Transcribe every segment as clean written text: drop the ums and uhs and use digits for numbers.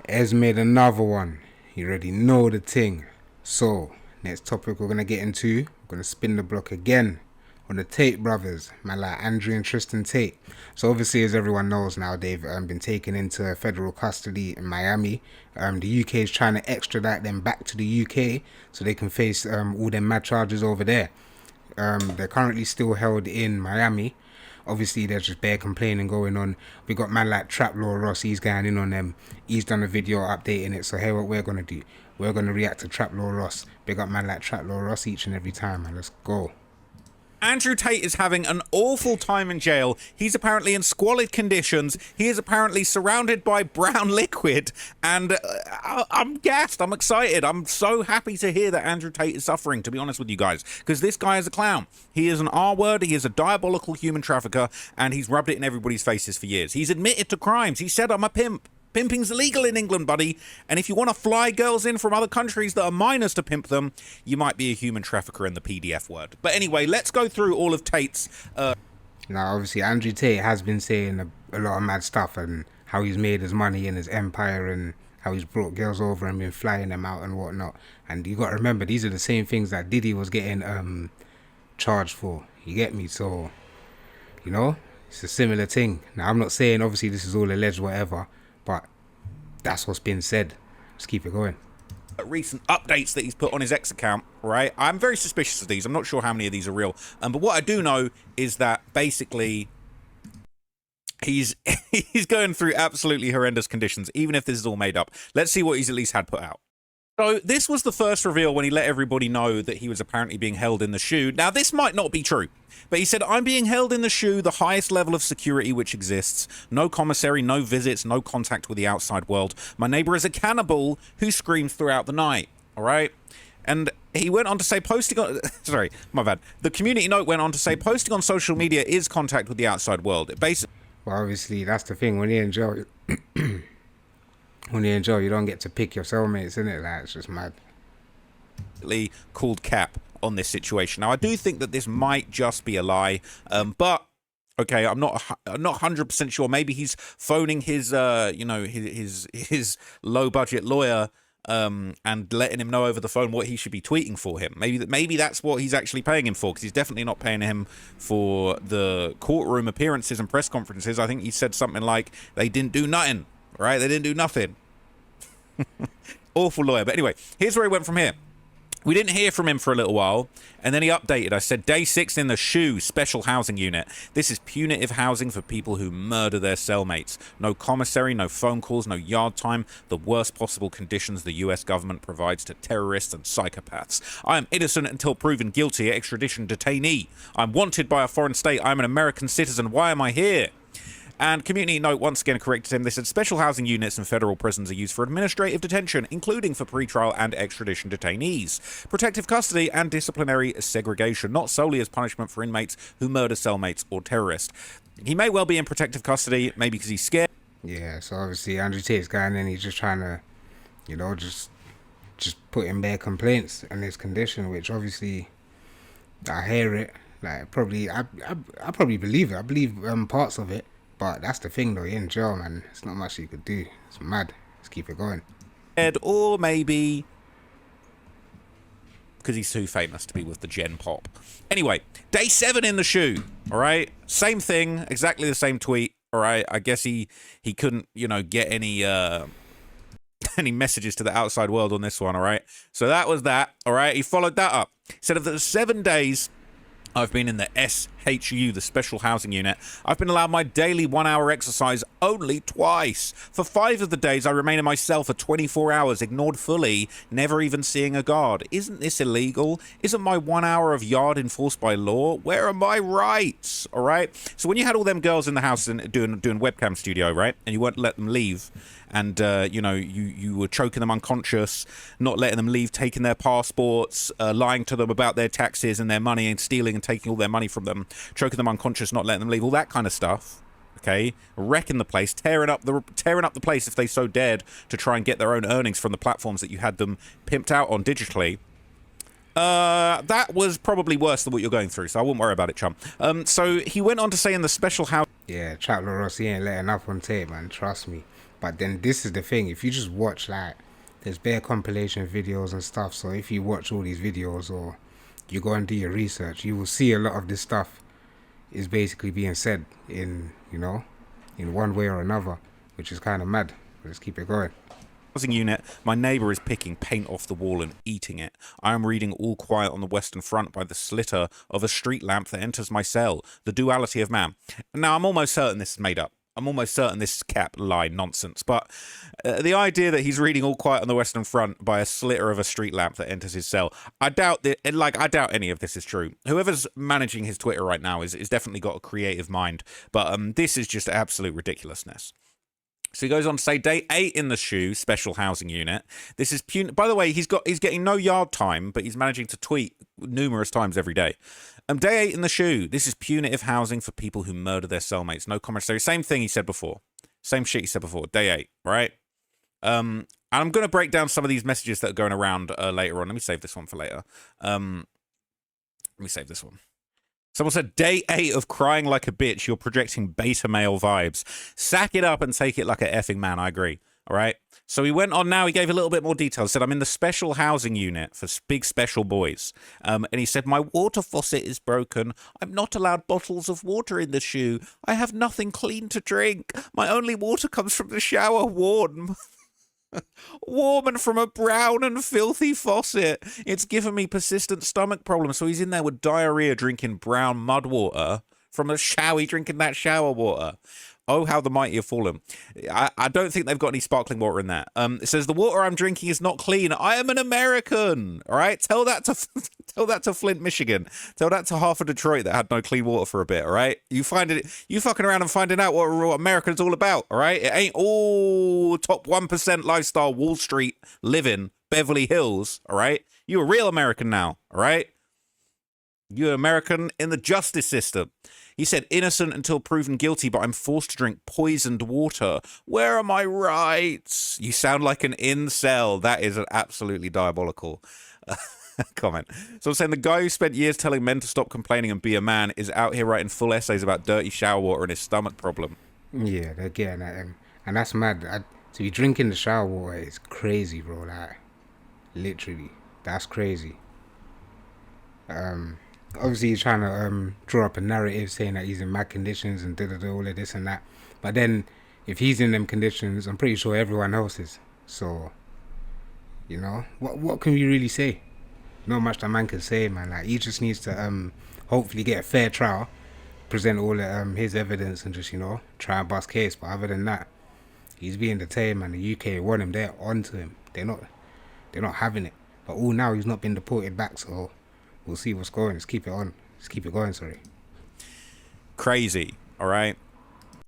Ez made another one. You already know the thing. So, next topic we're going to get into, we're going to spin the block again on the Tate brothers, man, like Andrew and Tristan Tate. So obviously, as everyone knows now, they've been taken into federal custody in Miami. The UK is trying to extradite them back to the UK so they can face all them mad charges over there. They're currently still held in Miami. Obviously, there's just bare complaining going on. We got man like Trap Law Ross, he's going in on them. He's done a video updating it. So here what we're going to do. We're going to react to Trap Law Ross. Big up man like Trap Law Ross each and every time, man. Let's go. Andrew Tate is having an awful time in jail. He's apparently in squalid conditions. He is apparently surrounded by brown liquid. And I'm gassed. I'm excited. I'm so happy to hear that Andrew Tate is suffering, to be honest with you guys. Because this guy is a clown. He is an R-word. He is a diabolical human trafficker. And he's rubbed it in everybody's faces for years. He's admitted to crimes. He said, I'm a pimp. Pimping's illegal in England, buddy. And if you want to fly girls in from other countries that are minors to pimp them, you might be a human trafficker in the PDF word. But anyway, let's go through all of Tate's... Now, obviously, Andrew Tate has been saying a lot of mad stuff and how he's made his money in his empire and how he's brought girls over and been flying them out and whatnot. And you got to remember, these are the same things that Diddy was getting charged for. You get me? So, you know, it's a similar thing. Now, I'm not saying, obviously, this is all alleged, whatever, but that's what's been said. Let's keep it going. Recent updates that he's put on his X account, right? I'm very suspicious of these. I'm not sure how many of these are real. But what I do know is that basically he's going through absolutely horrendous conditions, even if this is all made up. Let's see what he's at least had put out. So this was the first reveal when he let everybody know that he was apparently being held in the shoe. Now, this might not be true, but he said, I'm being held in the shoe, the highest level of security which exists. No commissary, no visits, no contact with the outside world. My neighbor is a cannibal who screams throughout the night. All right? And he went on to say posting on... Sorry, my bad. The community note went on to say posting on social media is contact with the outside world. It basically... Well, obviously, that's the thing. When you're in jail... When you're in jail, you don't get to pick your cellmates, innit? Like, it's just mad. Called cap on this situation. Now, I do think that this might just be a lie, but okay, I'm not 100% sure. Maybe he's phoning his, you know, his low budget lawyer, and letting him know over the phone what he should be tweeting for him. Maybe that's what he's actually paying him for, because he's definitely not paying him for the courtroom appearances and press conferences. I think he said something like they didn't do nothing. Right? They didn't do nothing. Awful lawyer. But anyway, here's where he went from here. We didn't hear from him for a little while, and then he updated. I said, day 6 in the SHU, special housing unit. This is punitive housing for people who murder their cellmates. No commissary, no phone calls, no yard time. The worst possible conditions the US government provides to terrorists and psychopaths. I am innocent until proven guilty, extradition detainee. I'm wanted by a foreign state. I'm an American citizen. Why am I here? And community note once again corrected him. They said special housing units in federal prisons are used for administrative detention, including for pretrial and extradition detainees, protective custody and disciplinary segregation, not solely as punishment for inmates who murder cellmates or terrorists. He may well be in protective custody, maybe because he's scared. Yeah, so obviously Andrew Tate's going in, he's just trying to, you know, just put in bare complaints in his condition, which obviously I hear it. Like, probably, I probably believe it. I believe parts of it. But that's the thing, though. You're in jail, man. There's not much you could do. It's mad. Let's keep it going. Or maybe because he's too famous to be with the Gen Pop. Anyway, day 7 in the SHU. All right, same thing, exactly the same tweet. All right, I guess he couldn't, you know, get any any messages to the outside world on this one. All right, so that was that. All right, he followed that up. He said of the 7 days I've been in the SHU, the special housing unit, I've been allowed my daily 1-hour exercise only twice. For 5 of the days, I remain in my cell for 24 hours, ignored fully, never even seeing a guard. Isn't this illegal? Isn't my 1 hour of yard enforced by law? Where are my rights? All right? So when you had all them girls in the house and doing webcam studio, right? And you wouldn't let them leave, and you know, you were choking them unconscious, not letting them leave, taking their passports, lying to them about their taxes and their money, and stealing and taking all their money from them, choking them unconscious, not letting them leave, all that kind of stuff. Okay, wrecking the place, tearing up the place if they so dared to try and get their own earnings from the platforms that you had them pimped out on digitally. That was probably worse than what you're going through, so I wouldn't worry about it, chum. So he went on to say in the special house... Yeah, Trap Law Ross, he ain't letting up on tape, man. Trust me. But then this is the thing, if you just watch, like, there's bare compilation videos and stuff, so if you watch all these videos or you go and do your research, you will see a lot of this stuff is basically being said in, you know, in one way or another, which is kind of mad. Let's keep it going. Housing unit, my neighbour is picking paint off the wall and eating it. I am reading All Quiet on the Western Front by the slitter of a street lamp that enters my cell. The duality of man. Now, I'm almost certain this is made up. I'm almost certain this is cap, lie, nonsense. But the idea that he's reading All Quiet on the Western Front by a slitter of a street lamp that enters his cell, I doubt that. Like, I doubt any of this is true. Whoever's managing his Twitter right now is definitely got a creative mind. But this is just absolute ridiculousness. So he goes on to say, day 8 in the shoe, special housing unit. This is by the way, he's getting no yard time, but he's managing to tweet numerous times every day. Day 8 in the shoe. This is punitive housing for people who murder their cellmates. No commentary. Same thing he said before. Same shit he said before. Day 8, right? And I'm going to break down some of these messages that are going around later on. Let me save this one for later. Let me save this one. Someone said, day 8 of crying like a bitch. You're projecting beta male vibes. Sack it up and take it like a effing man. I agree. All right. So he went on now. He gave a little bit more detail. He said, I'm in the special housing unit for big special boys. And he said, my water faucet is broken. I'm not allowed bottles of water in the shoe. I have nothing clean to drink. My only water comes from the shower warm. Warm and from a brown and filthy faucet. It's given me persistent stomach problems. So he's in there with diarrhea drinking brown mud water from a shower, drinking that shower water. Oh, how the mighty have fallen. I don't think they've got any sparkling water in there. It says, the water I'm drinking is not clean. I am an American. All right? Tell that to Flint, Michigan. Tell that to half of Detroit that had no clean water for a bit, all right? You fucking around and finding out what America's all about, all right? It ain't all top 1% lifestyle, Wall Street living, Beverly Hills, all right? You're a real American now, all right? You're an American in the justice system. He said, innocent until proven guilty, but I'm forced to drink poisoned water. Where are my rights? You sound like an incel. That is an absolutely diabolical comment. So I'm saying the guy who spent years telling men to stop complaining and be a man is out here writing full essays about dirty shower water and his stomach problem. Yeah, they're getting at him. And that's mad. To be drinking the shower water is crazy, bro. Like, literally. That's crazy. Obviously he's trying to draw up a narrative saying that he's in mad conditions and all of this and that. But then if he's in them conditions, I'm pretty sure everyone else is. So, you know, what can we really say? Not much that man can say, man. Like, he just needs to hopefully get a fair trial, present all of his evidence and just, you know, try and bust case. But other than that, he's being detained, man. The UK want him. They're onto him. They're not having it. But all now he's not been deported back, so we'll see what's going. Let's keep it on. Let's keep it going, sorry. Crazy, all right?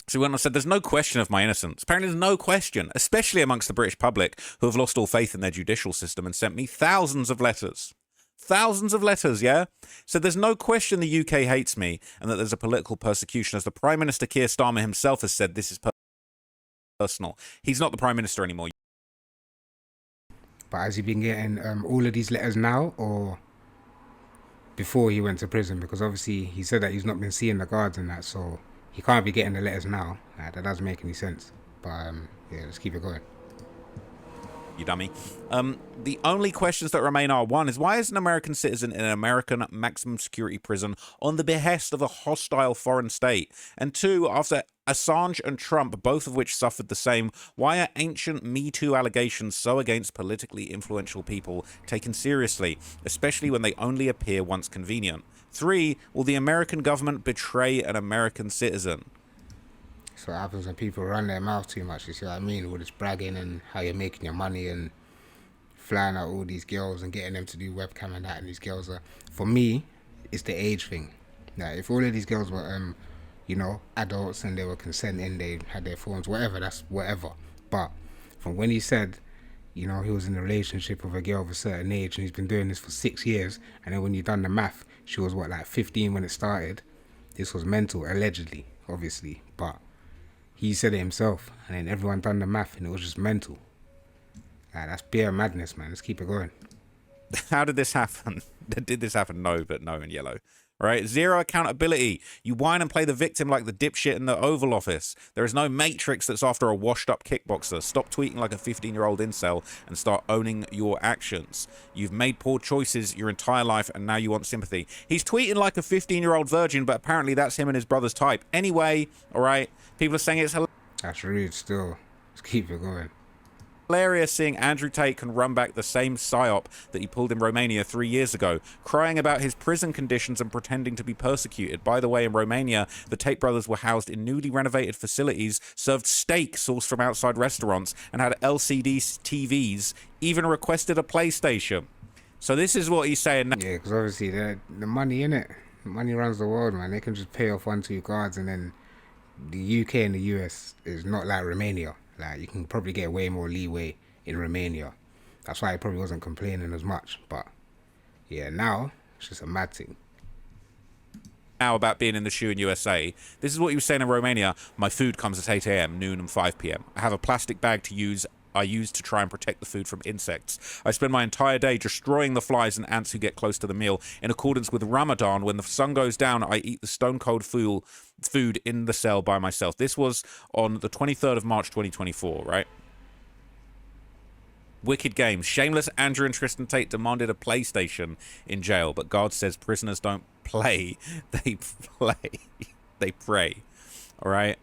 So when I said, there's no question of my innocence. Apparently there's no question, especially amongst the British public who have lost all faith in their judicial system and sent me thousands of letters. Thousands of letters, yeah? So there's no question the UK hates me and that there's a political persecution. As the Prime Minister Keir Starmer himself has said, this is personal. He's not the Prime Minister anymore. But has he been getting all of these letters now, or before he went to prison? Because obviously he said that he's not been seeing the guards and that, so he can't be getting the letters now. That doesn't make any sense. But yeah, let's keep it going. You dummy. The only questions that remain are, one is, why is an American citizen in an American maximum security prison on the behest of a hostile foreign state? And two, after Assange and Trump, both of which suffered the same, why are ancient Me Too allegations so against politically influential people taken seriously, especially when they only appear once convenient? Three, will the American government betray an American citizen? So what happens when people run their mouth too much, you see what I mean? All this bragging and how you're making your money and flying out all these girls and getting them to do webcam and that, and these girls are, for me, it's the age thing. Now, if all of these girls were, you know, adults and they were consenting, they had their phones, whatever, that's whatever. But from when he said, you know, he was in a relationship with a girl of a certain age and he's been doing this for 6 years, and then when you done the math, she was, what, like 15 when it started? This was mental, allegedly, obviously, but he said it himself, and then everyone done the math, and it was just mental. That's pure madness, man. Let's keep it going. How did this happen? Did this happen? No, but no in yellow. Right? Zero accountability. You whine and play the victim like the dipshit in the Oval Office. There is no matrix that's after a washed-up kickboxer. Stop tweeting like a 15-year-old incel and start owning your actions. You've made poor choices your entire life, and now you want sympathy. He's tweeting like a 15-year-old virgin, but apparently that's him and his brother's type. Anyway, all right? People are saying it's That's rude still. Let's keep it going. hilarious seeing Andrew Tate can run back the same psyop that he pulled in Romania 3 years ago, crying about his prison conditions and pretending to be persecuted. By the way, in Romania, the Tate brothers were housed in newly renovated facilities, served steak sourced from outside restaurants, and had LCD TVs, even requested a PlayStation. So this is what he's saying now. Yeah, because obviously the money in it. The money runs the world, man. They can just pay off 1-2 cards, and then the UK and the US is not like Romania. Like, you can probably get way more leeway in Romania. That's why he probably wasn't complaining as much. But yeah, now it's just a mad thing. Now about being in the shoe in USA. This is what he was saying in Romania. My food comes at 8 a.m., noon and 5 p.m. I have a plastic bag I use to try and protect the food from insects. I spend my entire day destroying the flies and ants who get close to the meal. In accordance with Ramadan, when the sun goes down, I eat the stone cold food in the cell by myself. This was on the 23rd of March 2024, right? Wicked games. Shameless Andrew and Tristan Tate demanded a PlayStation in jail, but God says prisoners don't play, they play. They pray. All right?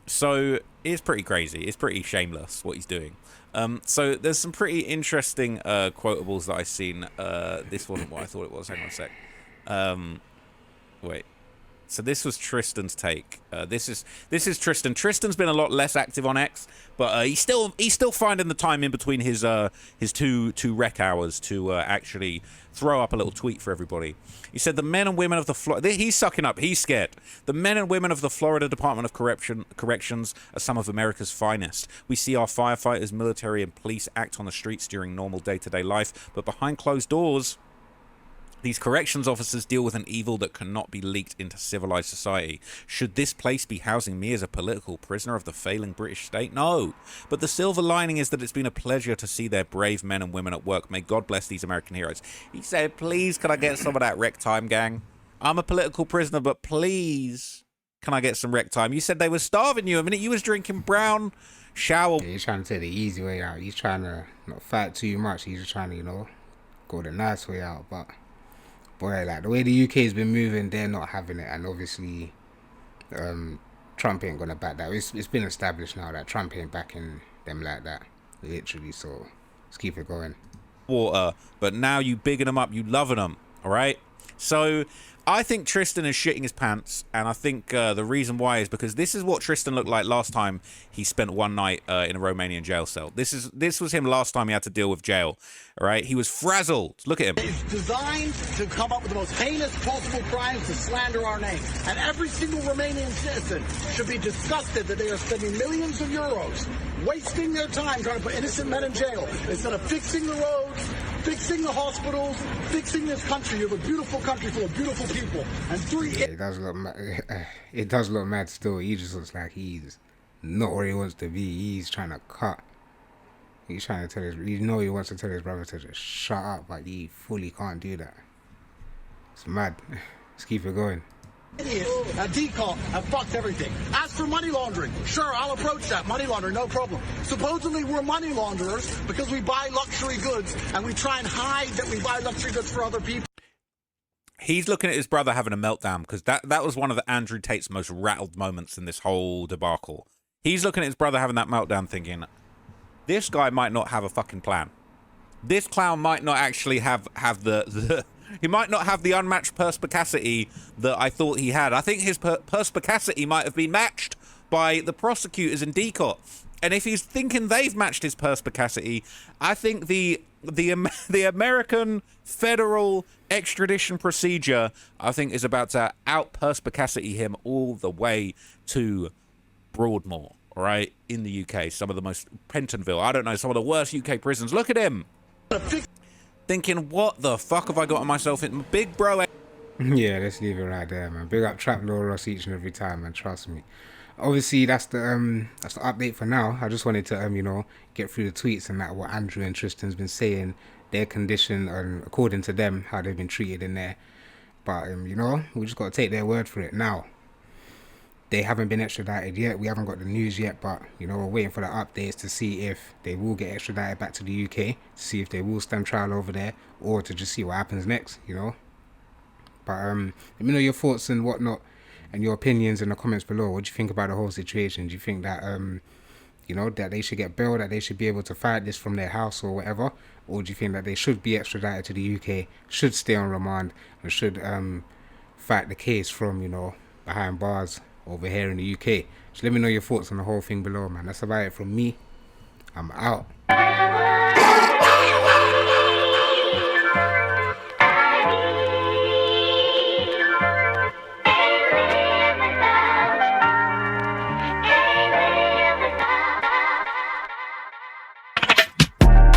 So it's pretty crazy. It's pretty shameless what he's doing. So there's some pretty interesting quotables that I've seen. This wasn't what I thought it was. Hang on a sec. Wait. So this was Tristan's take. This is Tristan. Tristan's been a lot less active on X, but he's still finding the time in between his two rec hours to actually throw up a little tweet for everybody. He said the men and women of the he's sucking up. He's scared. The men and women of the Florida Department of Corrections are some of America's finest. We see our firefighters, military, and police act on the streets during normal day-to-day life, but behind closed doors, these corrections officers deal with an evil that cannot be leaked into civilized society. Should this place be housing me as a political prisoner of the failing British state? No. But the silver lining is that it's been a pleasure to see their brave men and women at work. May God bless these American heroes. He said, please, can I get some of that rec time, gang? I'm a political prisoner, but please, can I get some rec time? You said they were starving you a minute. You was drinking brown shower. Yeah, he's trying to take the easy way out. He's trying to not fight too much. He's just trying to, go the nice way out. But boy, like the way the UK's been moving, they're not having it, and obviously, Trump ain't gonna back that. It's been established now that Trump ain't backing them like that, literally. So let's keep it going. Water, but now you bigging them up, you loving them, all right? So I think Tristan is shitting his pants, and I think the reason why is because this is what Tristan looked like last time he spent one night in a Romanian jail cell. This was him last time he had to deal with jail, all right? He was frazzled. Look at him. It's designed to come up with the most heinous possible crimes to slander our name. And every single Romanian citizen should be disgusted that they are spending millions of euros wasting their time trying to put innocent men in jail instead of fixing the roads, fixing the hospitals, fixing this country. You have a beautiful country full of beautiful people. And yeah, it does look mad still. He just looks like he's not where he wants to be. He's trying to cut. He's trying to tell he wants to tell his brother to just shut up, but he fully can't do that. It's mad. Let's keep it going. idiots at DCOM have fucked everything. As for money laundering, sure, I'll approach that. Money laundering, no problem. Supposedly we're money launderers because we buy luxury goods and we try and hide that we buy luxury goods for other people. He's looking at his brother having a meltdown because that was one of the Andrew Tate's most rattled moments in this whole debacle. He's looking at his brother having that meltdown thinking, this guy might not have a fucking plan. This clown might not actually have the he might not have the unmatched perspicacity that I thought he had. I think his perspicacity might have been matched by the prosecutors in DCOT. And if he's thinking they've matched his perspicacity, I think the American federal extradition procedure, I think, is about to out-perspicacity him all the way to Broadmoor, all right, in the UK. Some of the most, Pentonville, I don't know, some of the worst UK prisons. Look at him. Thinking, what the fuck have I gotten myself in? Big bro. Yeah, let's leave it right there, man. Big up Trap Law Ross each and every time, man. Trust me. Obviously, that's the update for now. I just wanted to get through the tweets and what Andrew and Tristan's been saying, their condition, and according to them, how they've been treated in there. But you know, we just got to take their word for it. Now, they haven't been extradited yet. We haven't got the news yet, but you know, we're waiting for the updates to see if they will get extradited back to the UK, to see if they will stand trial over there, or to just see what happens next, you know. But let me know your thoughts and whatnot and your opinions in the comments below. What do you think about the whole situation? Do you think that you know, that they should get bail, that they should be able to fight this from their house or whatever, or do you think that they should be extradited to the UK, should stay on remand, and should fight the case from, you know, behind bars over here in the UK? Just let me know your thoughts on the whole thing below, man. That's about it from me. I'm out.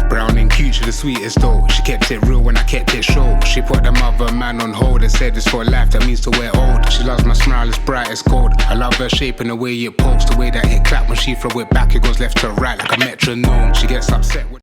Brownin cute, she the sweetest though. She kept it real when I kept it show. She put the mother man on hold and said it's for life, that means to wear old. She loves my smile, it's bright as gold. I love her shape and the way it pokes, the way that it clap when she throw it back, it goes left to right like a metronome. She gets upset with